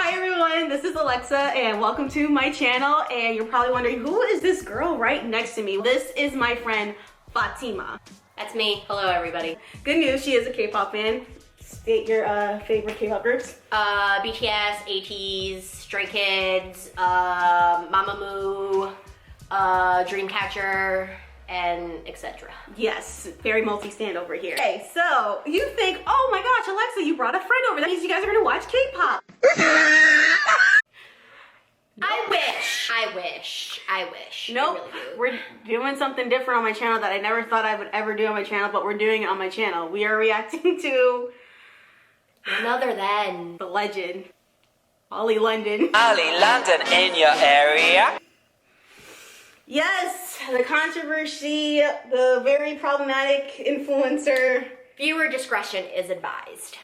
Hi everyone, this is Alexa and welcome to my channel. And you're probably wondering, who is this girl right next to me? This is my friend Fatima. That's me. Hello everybody. Good news, she is a K-pop fan. State your favorite K-pop groups. BTS, ATEEZ, Stray Kids, Mamamoo, Dreamcatcher, and etc. Yes, very multi-stand over here. Okay, so you think, oh my gosh, Alexa, you brought a friend over. That means you guys are gonna watch K-pop. I wish. Nope, I really do. we're doing something different on my channel that I never thought I would ever do on my channel, but we're doing it on my channel. We are reacting to None other than the legend, Ollie London. Ollie London in your area? Yes, the controversy, the very problematic influencer. viewer discretion is advised.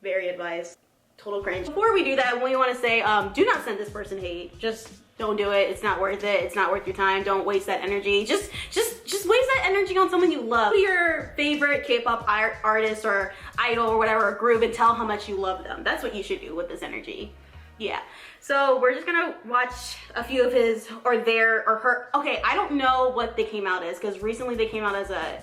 Very advised. Total cringe. Before we do that, we want to say, do not send this person hate. Just don't do it. It's not worth it. It's not worth your time. Don't waste that energy. Just waste that energy on someone you love. Go to your favorite K-pop artist or idol or whatever, or group, and tell how much you love them. That's what you should do with this energy. Yeah. So we're just gonna watch a few of his or their or her. Okay, I don't know what they came out as because recently they came out as a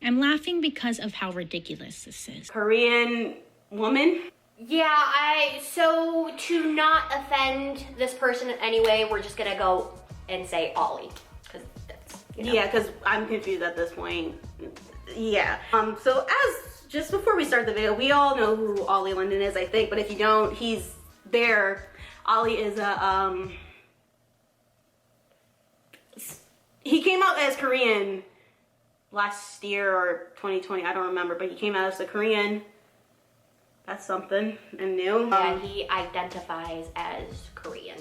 I'm laughing because of how ridiculous this is. Korean woman. Yeah, so to not offend this person in any way, we're just gonna go and say Ollie. Cause that's, you know. Yeah, because I'm confused at this point. Yeah. So just before we start the video, we all know who Ollie London is, I think, but if you don't, he's there. Ollie is a he came out as Korean last year or 2020, I don't remember, but he came out as a Korean. That's something and new. Yeah, he identifies as Korean.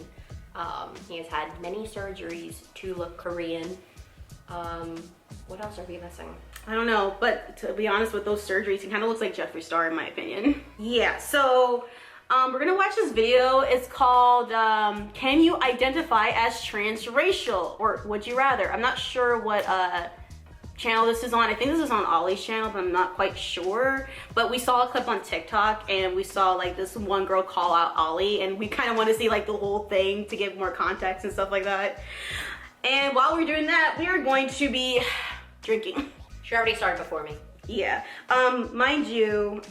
He has had many surgeries to look Korean. What else are we missing? I don't know, but to be honest, with those surgeries, he kind of looks like Jeffree Star in my opinion. Yeah, so we're gonna watch this video. It's called Can You Identify as Transracial? Or Would You Rather? I'm not sure what channel this is on. I think this is on Ollie's channel, but I'm not quite sure. But we saw a clip on TikTok and we saw like this one girl call out Ollie, and we kind of want to see like the whole thing to give more context and stuff like that. And while we're doing that, we are going to be drinking. She already started before me. Yeah. Mind you,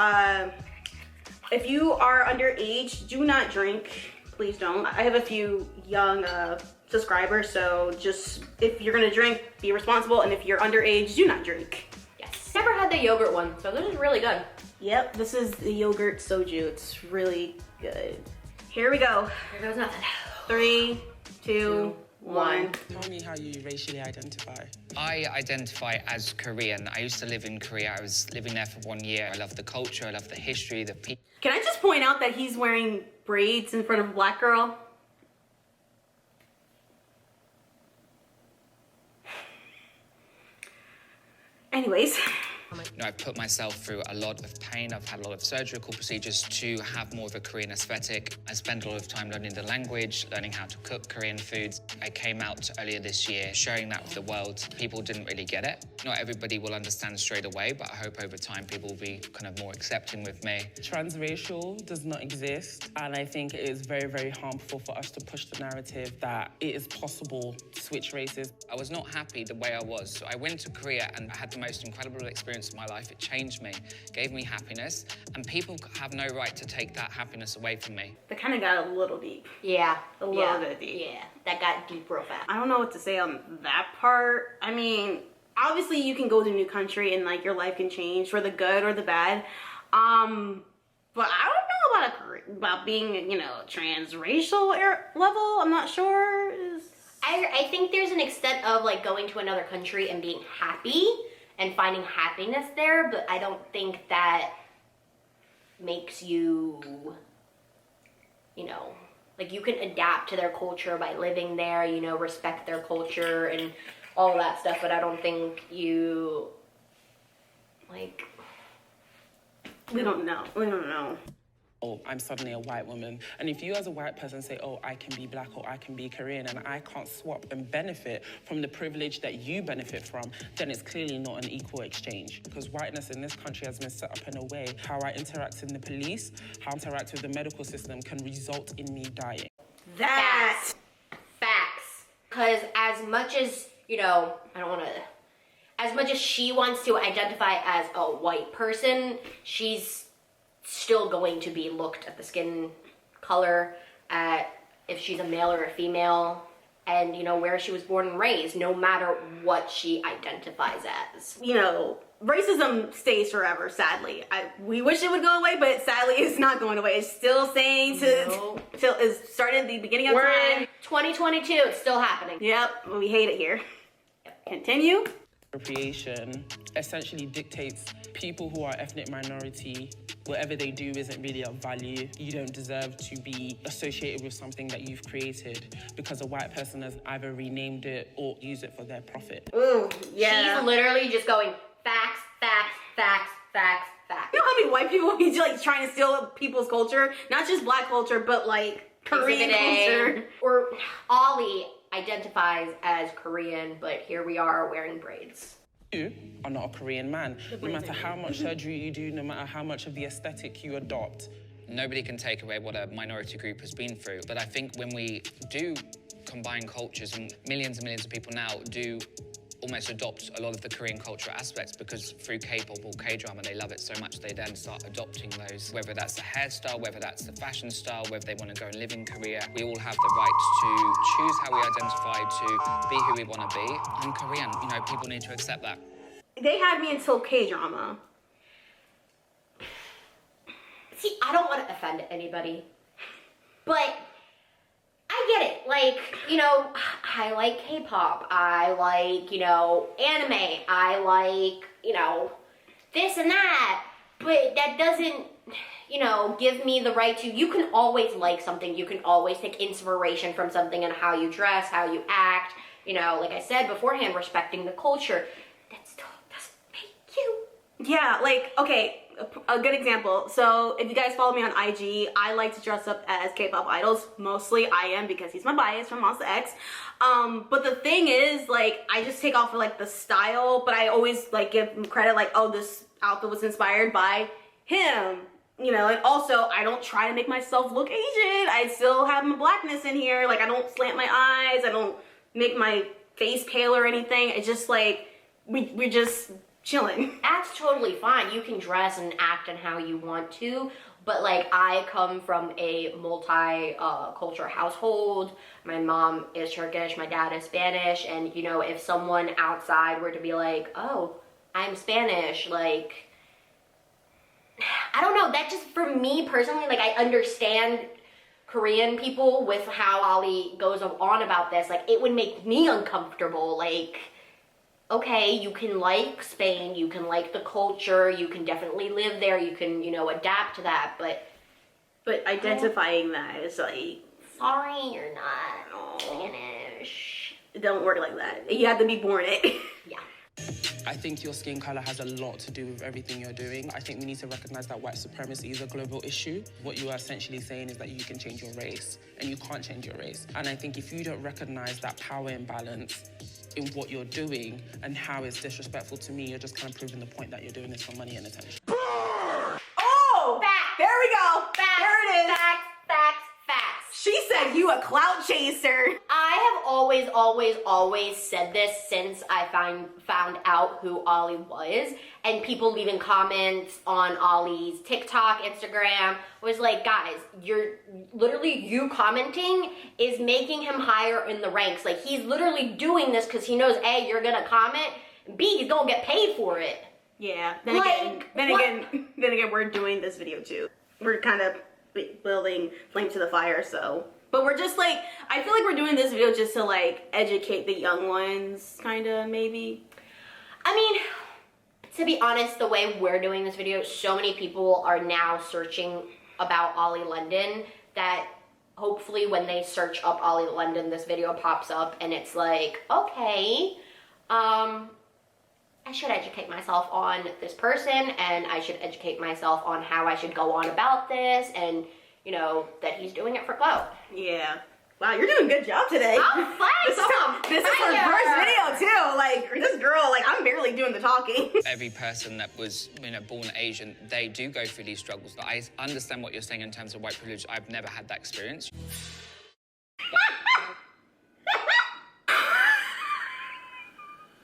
if you are underage, do not drink. Please don't. I have a few young subscribers, so just if you're gonna drink, be responsible, and if you're underage, do not drink. Yes. Never had the yogurt one, so this is really good. Yep, this is the yogurt soju. It's really good. Here we go. Here goes nothing. 3, 2, 1. Tell me how you racially identify. I identify as Korean. I used to live in Korea. I was living there for 1 year. I love the culture, I love the history, the people. Can I just point out that he's wearing braids in front of a black girl? Anyways. You know, I've put myself through a lot of pain. I've had a lot of surgical procedures to have more of a Korean aesthetic. I spent a lot of time learning the language, learning how to cook Korean foods. I came out earlier this year sharing that with the world. People didn't really get it. Not everybody will understand straight away, but I hope over time people will be kind of more accepting with me. Transracial does not exist, and I think it is very, very harmful for us to push the narrative that it is possible to switch races. I was not happy the way I was, so I went to Korea and I had the most incredible experience of my life. It changed me, gave me happiness, and people have no right to take that happiness away from me. That kind of got a little deep. Yeah. A little bit deep. Yeah, that got deep real fast. I don't know what to say on that part. I mean, obviously you can go to a new country and like your life can change for the good or the bad. But I don't know about being, you know, transracial level. I'm not sure. I think there's an extent of like going to another country and being happy and finding happiness there, but I don't think that makes you, you know, like you can adapt to their culture by living there, you know, respect their culture and all that stuff, but I don't think you, like... We don't know. oh, I'm suddenly a white woman. And if you as a white person say, oh, I can be black or I can be Korean and I can't swap and benefit from the privilege that you benefit from, then it's clearly not an equal exchange. Because whiteness in this country has been set up in a way how I interact in the police, how I interact with the medical system can result in me dying. Facts. Because as much as, you know, as much as she wants to identify as a white person, she's still going to be looked at the skin color, at if she's a male or a female, and, you know, where she was born and raised, no matter what she identifies as. You know, racism stays forever, sadly. We wish it would go away, but sadly it's not going away. It's still saying till it started at the beginning of time. In 2022, it's still happening. Yep, we hate it here. Continue. Appropriation essentially dictates people who are ethnic minority, whatever they do isn't really of value. You don't deserve to be associated with something that you've created because a white person has either renamed it or used it for their profit. Ooh, yeah. She's literally just going facts, facts, facts, facts, facts. You know how many white people he's like trying to steal people's culture? Not just black culture, but like Korean culture. Or Ollie identifies as Korean, but here we are wearing braids. You are not a Korean man. No matter how much surgery you do, no matter how much of the aesthetic you adopt. Nobody can take away what a minority group has been through. But I think when we do combine cultures, and millions of people now do almost adopt a lot of the Korean cultural aspects, because through K-pop or K-drama, they love it so much, they then start adopting those, whether that's the hairstyle, whether that's the fashion style, whether they want to go and live in Korea. We all have the right to choose how we identify, to be who we want to be. I'm Korean, you know, people need to accept that. They had me until K-drama. See, I don't want to offend anybody, but I get it. Like, you know, I like K-pop. I like, you know, anime. I like, you know, this and that. But that doesn't, you know, give me the right to, you can always like something. You can always take inspiration from something and how you dress, how you act. You know, like I said beforehand, respecting the culture. That still doesn't make you. Yeah, like, okay, a good example. So if you guys follow me on IG, I like to dress up as K-pop idols. Mostly I am, because he's my bias from Monsta X. But the thing is, like, I just take off for like the style, but I always like give him credit, like, oh, this outfit was inspired by him. You know, and also I don't try to make myself look Asian. I still have my blackness in here. Like, I don't slant my eyes. I don't make my face pale or anything. It's just like, we're just chilling. That's totally fine. You can dress and act in how you want to, but like, I come from a multi-cultural household. My mom is Turkish, my dad is Spanish, and you know, if someone outside were to be like, oh, I'm Spanish, like, I don't know, that just, for me personally, like, I understand Korean people with how Ollie goes on about this, like, it would make me uncomfortable, like, okay, you can like Spain, you can like the culture, you can definitely live there, you can, you know, adapt to that, but identifying that is like, sorry, you're not Spanish. It don't work like that. You have to be born it. Yeah. I think your skin color has a lot to do with everything you're doing. I think we need to recognize that white supremacy is a global issue. What you are essentially saying is that you can change your race, and you can't change your race. And I think if you don't recognize that power imbalance in what you're doing and how it's disrespectful to me, you're just kind of proving the point that you're doing this for money and attention. Oh! Facts. There we go! Facts. There it is! Facts. She said you a clout chaser. I have always said this since I found out who Ollie was, and people leaving comments on Ollie's TikTok, Instagram, was like, guys, you commenting is making him higher in the ranks. Like, he's literally doing this because he knows, A, you're gonna comment, B, he's gonna get paid for it. Yeah. Then again, we're doing this video too. We're kind of building flame to the fire, so. But we're just like, I feel like we're doing this video just to like educate the young ones, kind of, maybe. I mean, to be honest, the way we're doing this video, so many people are now searching about Ollie London that hopefully when they search up Ollie London, this video pops up and it's like, okay, I should educate myself on this person, and I should educate myself on how I should go on about this, and, you know, that he's doing it for clout. Yeah. Wow, you're doing a good job today. I'm fine. This is her first video too. Like, this girl, like, I'm barely doing the talking. Every person that was, you know, born Asian, they do go through these struggles. But I understand what you're saying in terms of white privilege. I've never had that experience.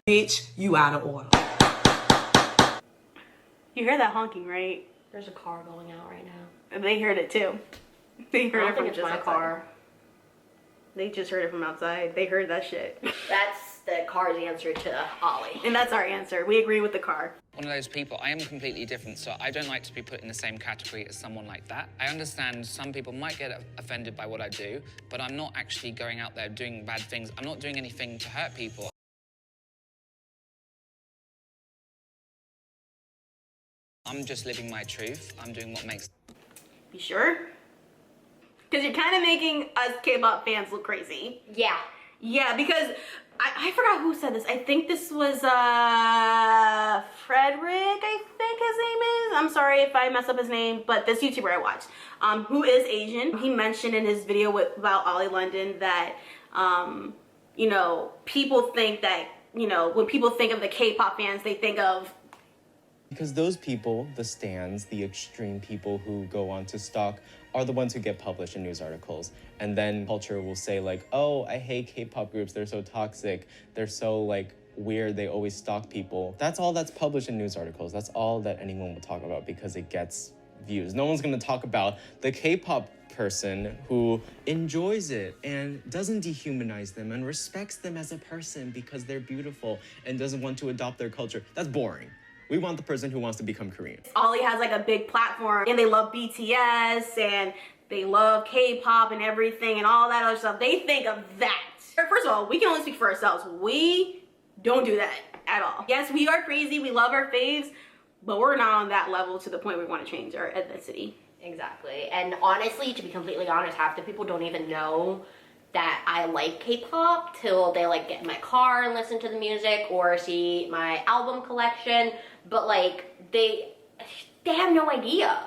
Bitch, you out of order. You hear that honking, right? There's a car going out right now. And they heard it too. They heard I it don't from think it's just my outside. car. They just heard it from outside. They heard that shit. That's the car's answer to Ollie. And that's our answer. We agree with the car. One of those people, I am completely different, so I don't like to be put in the same category as someone like that. I understand some people might get offended by what I do, but I'm not actually going out there doing bad things. I'm not doing anything to hurt people. I'm just living my truth. I'm doing what makes... You sure? Because you're kind of making us K-pop fans look crazy. Yeah. Yeah, because I forgot who said this. I think this was Frederick, I think his name is. I'm sorry if I mess up his name, but this YouTuber I watched, who is Asian, he mentioned in his video about Ollie London that, you know, people think that, you know, when people think of the K-pop fans, they think of... Because those people, the stans, the extreme people who go on to stalk, are the ones who get published in news articles. And then culture will say like, oh, I hate K-pop groups, they're so toxic, they're so like weird, they always stalk people. That's all that's published in news articles. That's all that anyone will talk about because it gets views. No one's gonna talk about the K-pop person who enjoys it and doesn't dehumanize them and respects them as a person because they're beautiful and doesn't want to adopt their culture. That's boring. We want the person who wants to become Korean. Ollie has like a big platform and they love BTS and they love K-pop and everything and all that other stuff. They think of that. First of all, we can only speak for ourselves. We don't do that at all. Yes, we are crazy. We love our faves, but we're not on that level to the point where we want to change our ethnicity. Exactly. And honestly, to be completely honest, half the people don't even know that I like K-pop till they like get in my car and listen to the music or see my album collection. But like they have no idea.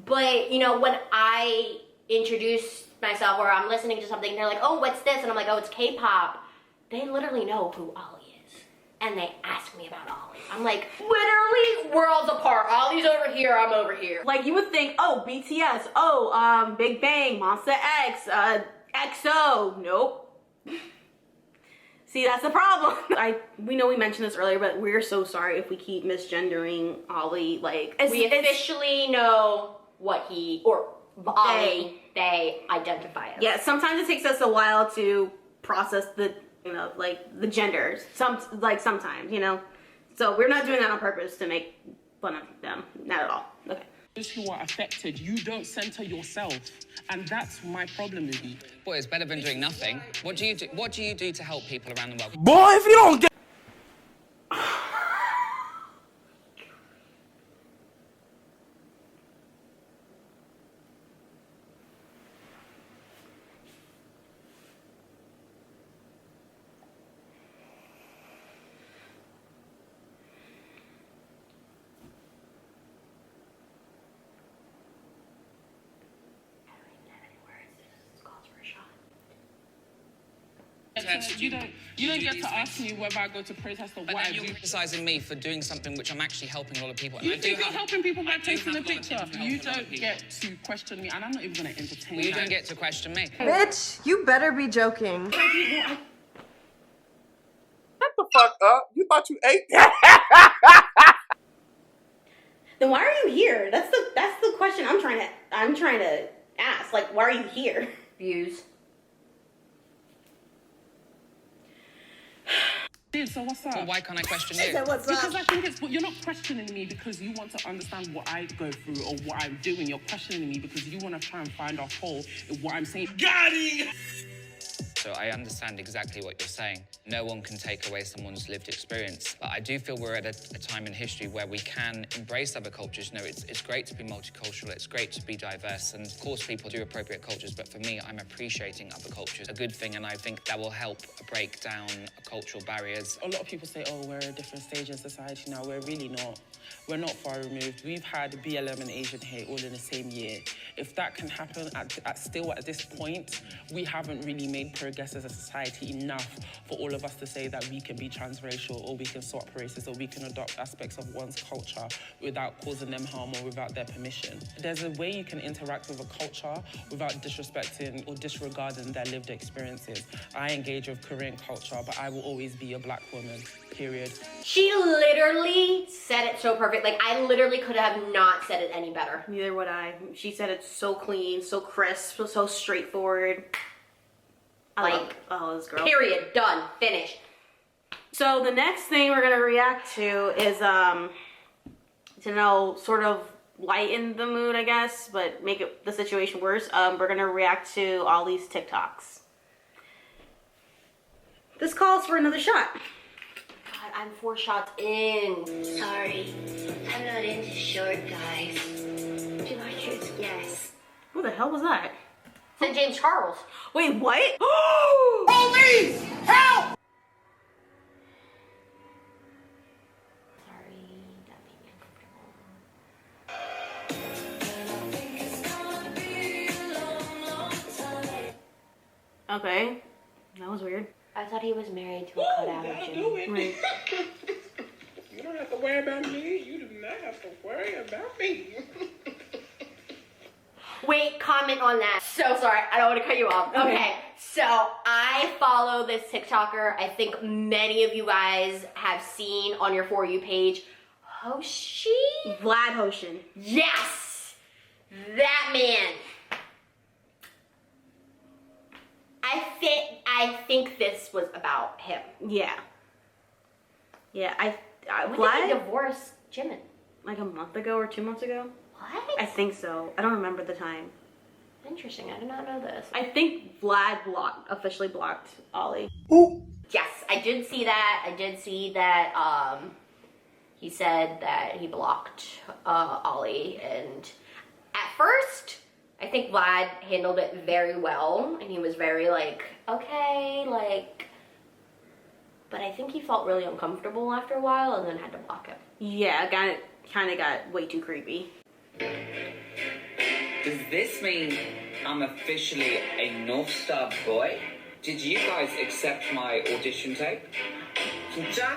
But you know, when I introduce myself or I'm listening to something, they're like, oh, what's this? And I'm like, oh, it's K-pop. They literally know who Ollie is. And they ask me about Ollie. I'm like, literally worlds apart. Ollie's over here, I'm over here. Like you would think, oh, BTS, oh, Big Bang, Monsta X, EXO. Nope. See, that's the problem. We know we mentioned this earlier, but we're so sorry if we keep misgendering Ollie. Like, we officially know what he or Ollie they identify as. Yeah, sometimes it takes us a while to process the, you know, like the genders. Sometimes, you know. So we're not doing that on purpose to make fun of them. Not at all. Okay. Those who are affected, you don't center yourself, and that's my problem with you. Boy, it's better than doing nothing. What do you do? What do you do to help people around the world? Boy, if you don't get... You don't get to ask me whether I go to protest or But what I then you're do. criticizing me for doing something which I'm actually helping a lot of people. You And think you're helping people by taking a picture. You don't get to question me, and I'm not even going to entertain Well, you that. don't get to question me. Bitch, you better be joking. Shut the fuck up. You thought you ate that? Then why are you here? That's the question I'm trying to ask. Like, why are you here? Views. Dude, so what's up? Well, why can't I question you? Because I think you're not questioning me because you want to understand what I go through or what I'm doing. You're questioning me because you want to try and find a hole in what I'm saying. Got it! So I understand exactly what you're saying. No one can take away someone's lived experience. But I do feel we're at a time in history where we can embrace other cultures. You know, it's great to be multicultural, it's great to be diverse, and of course people do appropriate cultures, but for me, I'm appreciating other cultures. A good thing, and I think that will help break down cultural barriers. A lot of people say, oh, we're at a different stage in society now. We're really not. We're not far removed. We've had BLM and Asian hate all in the same year. If that can happen still at this point, we haven't really made progress as a society enough for all of us to say that we can be transracial, or we can swap races, or we can adopt aspects of one's culture without causing them harm or without their permission. There's a way you can interact with a culture without disrespecting or disregarding their lived experiences. I engage with Korean culture, but I will always be a black woman, period. She literally said it so perfect. Like, I literally could have not said it any better. Neither would I. She said it so clean, so crisp, so straightforward. Oh, this girl. Period. Done. Finished. So the next thing we're gonna react to is sort of lighten the mood, I guess, but make the situation worse. We're gonna react to Ollie's TikToks. This calls for another shot. God, I'm 4 shots in. Sorry, I'm not into short guys. Do you like yours? Yes. Who the hell was that? St. James Charles. Wait, what? Police! Help! Sorry, that made me uncomfortable. Okay, that was weird. I thought he was married to a cutout of Jimmy. Right. You don't have to worry about me. You do not have to worry about me. Wait, comment on that. So sorry, I don't want to cut you off. Okay, so I follow this TikToker. I think many of you guys have seen on your For You page. Hoshi? Vlad Hoshin. Yes! That man. I think this was about him. Yeah. Yeah, When Vlad, did he divorce Jimin? like a month ago or 2 months ago? What? I think so. I don't remember the time. Interesting, I did not know this. I think Vlad officially blocked Ollie. Yes, I did see that. I did see that he said that he blocked Ollie, and at first I think Vlad handled it very well, and he was very like, okay, like, but I think he felt really uncomfortable after a while and then had to block him. Yeah, kind of got way too creepy. Does this mean I'm officially a North Star boy? Did you guys accept my audition tape? 진짜?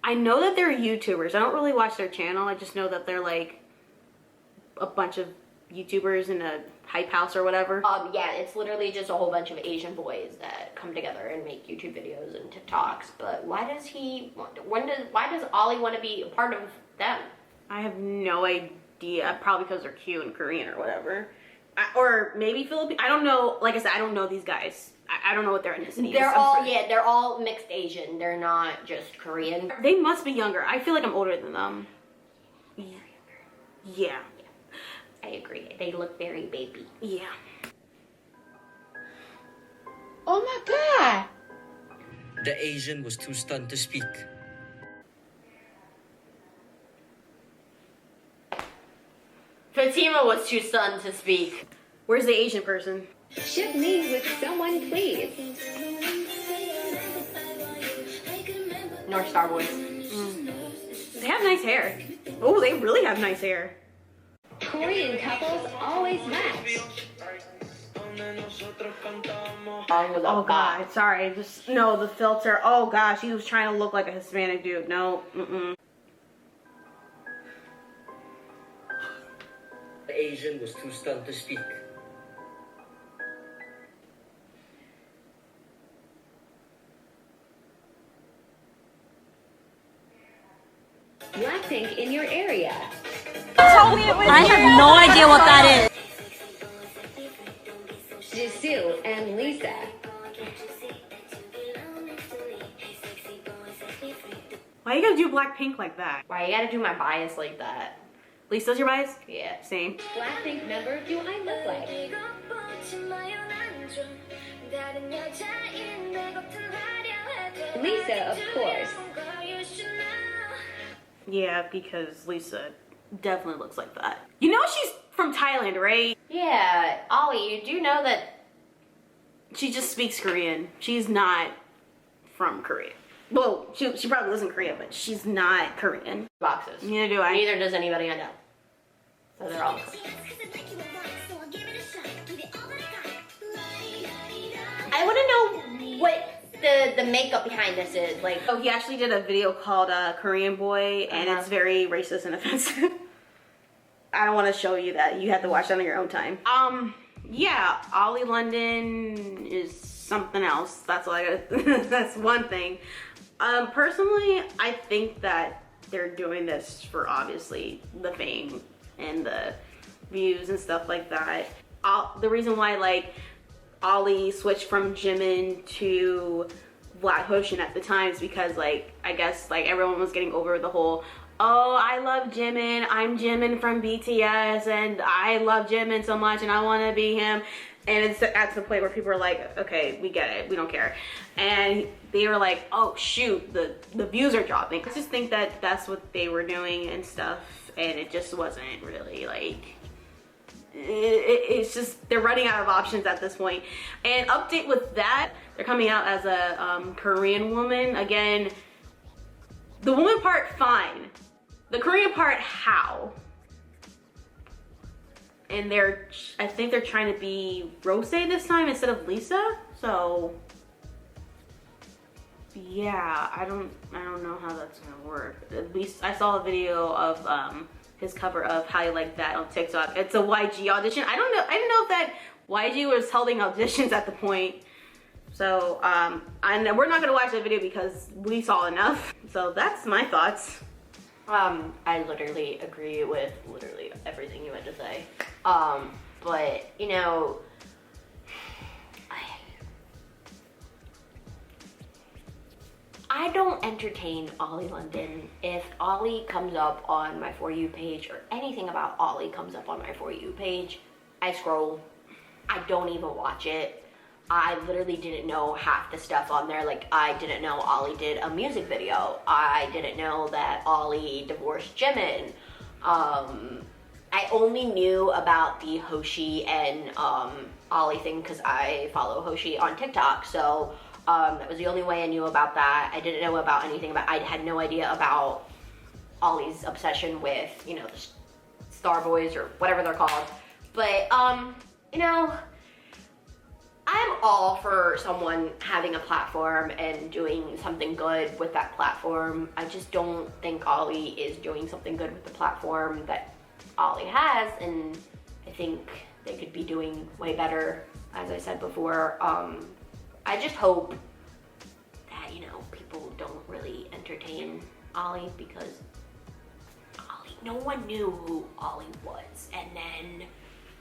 I know that they're YouTubers. I don't really watch their channel. I just know that they're like a bunch of YouTubers in a hype house or whatever. Yeah, it's literally just a whole bunch of Asian boys that come together and make YouTube videos and TikToks. But why does Ollie want to be a part of them? I have no idea. Probably because they're cute and Korean or whatever. Or maybe Philippine. I don't know. Like I said, I don't know these guys. I don't know what their ethnicity is. They're all mixed Asian. They're not just Korean. They must be younger. I feel like I'm older than them. Yeah. I agree. They look very baby. Yeah. Oh my god! The Asian was too stunned to speak. Fatima was too stunned to speak. Where's the Asian person? Ship me with someone, please. North Star Boys. They have nice hair. Oh, they really have nice hair. Korean couples always match. Oh god, sorry. Just no, the filter. Oh gosh, he was trying to look like a Hispanic dude. No, The Asian was too stunned to speak. Blackpink in your area. I have no idea what that is. Jisoo and Lisa. Why you gotta do Blackpink like that? Why you gotta do my bias like that? Lisa's your bias? Yeah. Same. Blackpink member do I look like? Lisa, of course. Yeah, because Lisa definitely looks like that. You know she's from Thailand, right? Yeah, Ollie, you do know that She just speaks Korean. She's not from Korea. Well, she probably lives in Korea, but she's not Korean. boxes. Neither do I. Neither does anybody I know. So they're all. I want to know what the makeup behind this is. Like, Oh, he actually did a video called Korean Boy, and it's very racist and offensive. I don't want to show you that. You have to watch that on your own time. Yeah, Ollie London is something else. That's all I got. That's one thing. Personally, I think that they're doing this for obviously the fame and the views and stuff like that. The reason why like Ollie switched from Jimin to Vlad Hoshin at the time is because like I guess like everyone was getting over the whole, oh, I love Jimin, I'm Jimin from BTS and I love Jimin so much and I want to be him. And it's at the point where people are like, okay, we get it, we don't care. And they were like, oh shoot, the views are dropping. I just think that that's what they were doing and stuff, and it just wasn't really like, it's just, they're running out of options at this point. And update with that, they're coming out as a Korean woman. Again, the woman part, fine. The Korean part, how? And I think they're trying to be Rose this time instead of Lisa. So yeah, I don't know how that's gonna work. At least I saw a video of his cover of How You Like That on TikTok. It's a YG audition. I don't know. I didn't know if that YG was holding auditions at the point. So and we're not gonna watch that video because we saw enough. So that's my thoughts. I literally agree with literally everything you had to say. But you know, I don't entertain Ollie London. If Ollie comes up on my For You page or anything about Ollie comes up on my For You page, I scroll. I don't even watch it. I literally didn't know half the stuff on there. Like, I didn't know Ollie did a music video. I didn't know that Ollie divorced Jimin. I only knew about the Hoshi and Ollie thing because I follow Hoshi on TikTok. So that was the only way I knew about that. I didn't know about anything about, I had no idea about Ollie's obsession with, you know, the Star Boys or whatever they're called. But, you know, I'm all for someone having a platform and doing something good with that platform. I just don't think Ollie is doing something good with the platform that Ollie has, and I think they could be doing way better, as I said before. I just hope that, you know, people don't really entertain Ollie because Ollie, no one knew who Ollie was, and then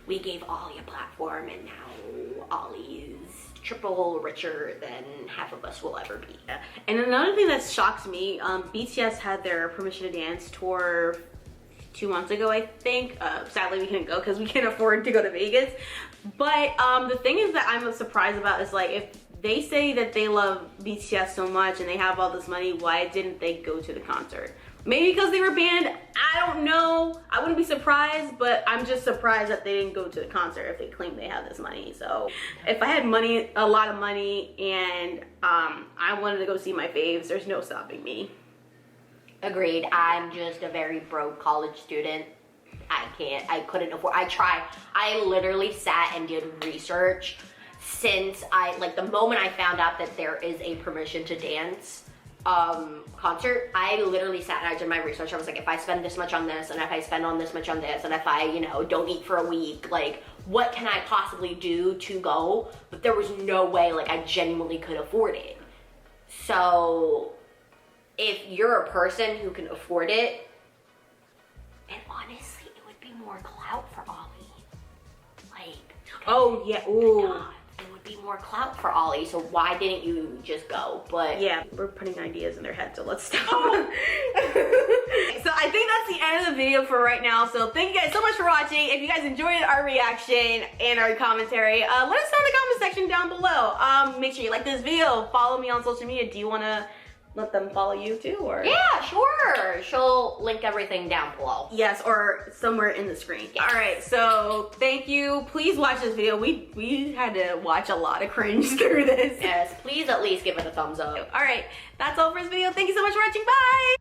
we gave Ollie a platform, and now Ollie is triple richer than half of us will ever be. And another thing that shocked me, BTS had their Permission to Dance tour 2 months ago, I think. Sadly, we couldn't go because we can't afford to go to Vegas. But the thing is that I'm surprised about is like, if they say that they love BTS so much and they have all this money, why didn't they go to the concert? Maybe because they were banned, I don't know. I wouldn't be surprised, but I'm just surprised that they didn't go to the concert if they claim they have this money. So if I had money, a lot of money, and I wanted to go see my faves, there's no stopping me. Agreed. I'm just a very broke college student. I couldn't afford, I literally sat and did research since the moment I found out that there is a Permission to Dance concert. I literally sat and I did my research. I was like, if I spend this much on this, and if I spend on this much on this, and if I, you know, don't eat for a week, like, what can I possibly do to go? But there was no way, like, I genuinely could afford it. So if you're a person who can afford it, and honestly, it would be more clout for Ollie. Like, oh yeah, ooh. It would be more clout for Ollie, so why didn't you just go? But yeah, we're putting ideas in their head, so let's stop. So I think that's the end of the video for right now. So thank you guys so much for watching. If you guys enjoyed our reaction and our commentary, let us know in the comment section down below. Make sure you like this video, follow me on social media. Do you want to let them follow you too, or? Yeah, sure. She'll link everything down below. Yes, or somewhere in the screen. Yes. All right, so thank you. Please watch this video. We had to watch a lot of cringe through this. Yes, please at least give it a thumbs up. All right, that's all for this video. Thank you so much for watching. Bye.